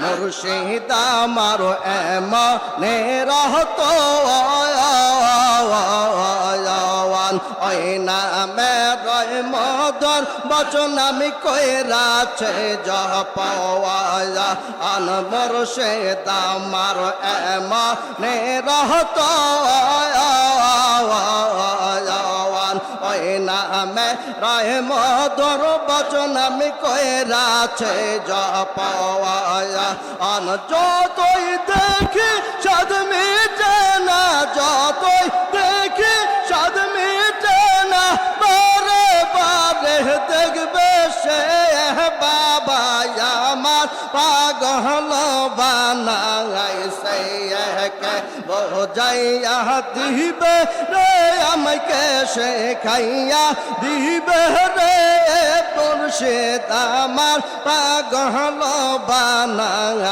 মুর্শিদ আমার এমনে রহতো ওই নামে রয় মদর বচন আমি কইরাছে জপাওয়া আন মুর্শিদ আমার এমনে রহতো ওই নামে রয় মদর বচন আমি কইরাছে জপাওয়া আন যতই দেখি সাদ মিটে না যতই দেখি সাদ মিটে না বারে বারে দেখবে সে বাবা আমার পাগল বানাইছে কে বোঝাইয়া দিবে রে আমাকে শেখাইয়া দিবে রে মুর্শিদ আমার পাগল বানাই